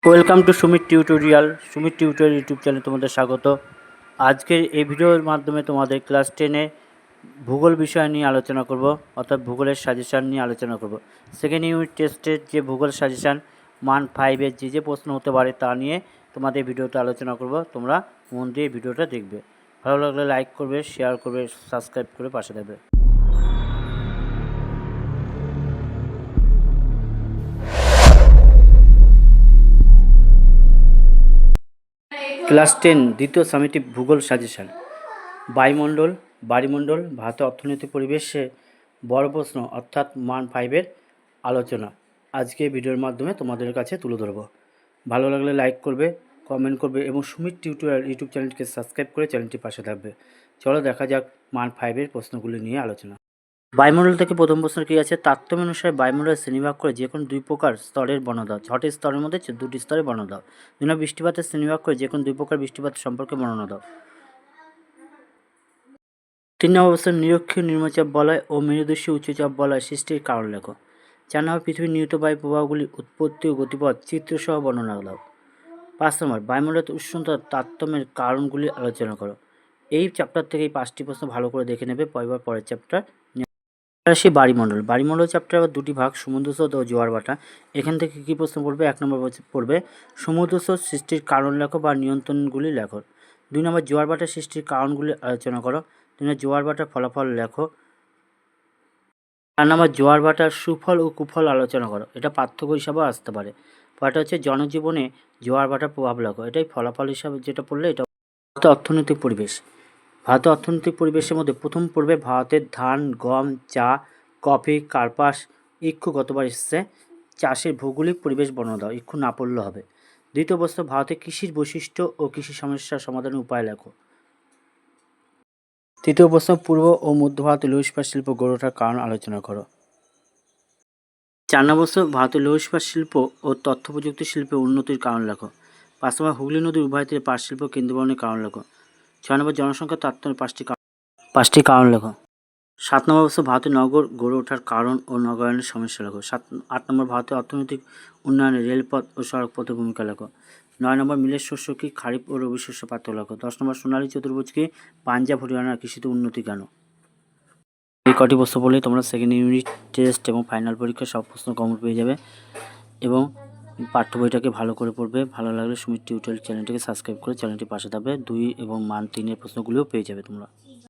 Welcome to Sumit tutorial YouTube চ্যানেলে তোমাদের স্বাগত। আজকের এই ভিডিওর মাধ্যমে তোমাদের ক্লাস 10-এ ভূগোল বিষয় নিয়ে আলোচনা করব, অর্থাৎ ভূগোলের সাজেশান নিয়ে আলোচনা করব। সেকেন্ড ইউনিট টেস্টের যে ভূগোল সাজেশান মান 5-এর যে প্রশ্ন হতে পারে তা নিয়ে তোমাদের ভিডিওতে আলোচনা করব। তোমরা মন দিয়ে ভিডিওটা দেখবে। ভালো লাগলে লাইক করবে, শেয়ার করবে, সাবস্ক্রাইব করে পাশে দেবে। ক্লাস 10 দ্বিতীয় সামেটিভ ভূগোল সাজেশান। বায়ুমণ্ডল ভারতের অর্থনৈতিক পরিবেশে বড় প্রশ্ন অর্থাৎ মান 5-এর আলোচনা আজকে ভিডিওর মাধ্যমে তোমাদের কাছে তুলে ধরবো। ভালো লাগলে লাইক করবে, কমেন্ট করবে এবং সুমিত টিউটোরিয়াল ইউটিউব চ্যানেলটিকে সাবস্ক্রাইব করে চ্যানেলটির পাশে থাকবে। চলো দেখা যাক মান 5-এর প্রশ্নগুলি নিয়ে আলোচনা। বায়ুমণ্ডল থেকে প্রথম প্রশ্ন কী আছে? তারতম্য অনুসারে বায়ুমণ্ডলের শ্রেণীভাগ করে যে কোনো দুই প্রকার স্তরের বর্ণনা দাও। 6টি স্তরের মধ্যে 2টি স্তরের বর্ণনা দাও। 2 নম্বর বৃষ্টিপাতের শ্রেণীভাগ করে যে কোনো দুই প্রকার বৃষ্টিপাতের সম্পর্কে বর্ণনা দাও। 3 নম্বর প্রশ্ন নিরক্ষীয় নিম্নচাপ বলয় ও মেরুদর্শী উচ্চচাপ বলয় সৃষ্টির কারণ লেখো। 4 নম্বর পৃথিবীর নিয়ত বায়ু প্রবাহগুলির উৎপত্তি ও গতিপথ চিত্রসহ বর্ণনা দাও। 5 নম্বর বায়ুমণ্ডলের উষ্ণতা তারতম্যের কারণগুলি আলোচনা করো। এই চ্যাপ্টার থেকে এই 5টি প্রশ্ন ভালো করে দেখে নেবে, পরের চ্যাপ্টার। আসি বাড়িমণ্ডল চ্যাপ্টার আবার দুটি ভাগ, সমুদ্রস্রোত ও জোয়ার ভাটা। এখান থেকে কী প্রশ্ন পড়বে? 1 নম্বর পড়বে সমুদ্রস্রোত সৃষ্টির কারণ লেখো বা নিয়ন্ত্রণগুলি লেখো। 2 নম্বর জোয়ার ভাটা সৃষ্টির কারণগুলি আলোচনা করো। 3 নম্বর জোয়ার ভাটার ফলাফল লেখো। 4 নম্বর জোয়ার ভাটার সুফল ও কুফল আলোচনা করো। এটা পার্থক্য হিসাবেও আসতে পারে। পরটা হচ্ছে জনজীবনে জোয়ার ভাটার প্রভাব লেখো। এটাই ফলাফল হিসাবে যেটা পড়লে এটা। অর্থনৈতিক পরিবেশ। ভারতের অর্থনৈতিক পরিবেশের মধ্যে প্রথম পড়বে ভারতের ধান, গম, চা, কফি, কার্পাস, ইক্ষু গতবার এসছে। চাষের ভৌগোলিক পরিবেশ বর্ণনা দাও। ইক্ষু না পড়লে হবে। দ্বিতীয় প্রশ্ন ভারতের কৃষির বৈশিষ্ট্য ও কৃষি সমস্যার সমাধানের উপায় লেখো। তৃতীয় প্রশ্ন পূর্ব ও মধ্য ভারতের লৌহ ইস্পাত শিল্প গড়ে ওঠার কারণ আলোচনা করো। 4 নম্বর প্রশ্ন ভারতের লৌহ ইস্পাত শিল্প ও তথ্য প্রযুক্তি শিল্পের উন্নতির কারণ লেখো। 5 নম্বর হুগলি নদীর উভয় তীরে পাট শিল্প কেন্দ্রীভবনের কারণ লেখো। 6 নম্বর জনসংখ্যার তারতম্যের 5টি কারণ লেখো। 7 নম্বর প্রশ্ন ভারতের নগর গড়ে ওঠার কারণ ও নগরায়নের সমস্যা লেখো। 8 নম্বর ভারতের অর্থনৈতিক উন্নয়নে রেলপথ ও সড়কপথের ভূমিকা লেখো। 9 নম্বর মিলের শস্য কি, খারিফ ও রবি শস্য পার্থক্য লেখো। 10 নম্বর সোনালী চতুর্ভুজ কি, পাঞ্জাব হরিয়ানার কৃষিতে উন্নতি কেন। এই কটি প্রশ্ন বলেই তোমরা সেকেন্ড ইউনিট টেস্ট এবং ফাইনাল পরীক্ষা সব প্রশ্ন কমন পেয়ে যাবে এবং পাঠ্য বইটাকে ভালো করে পড়বে। ভালো লাগলে সুমিত টিউটোরিয়াল চ্যানেলটিকে সাবস্ক্রাইব করে চ্যানেলটির পাশে থাকবে। 2 এবং মান 3-এর প্রশ্নগুলিও পেয়ে যাবে তোমরা।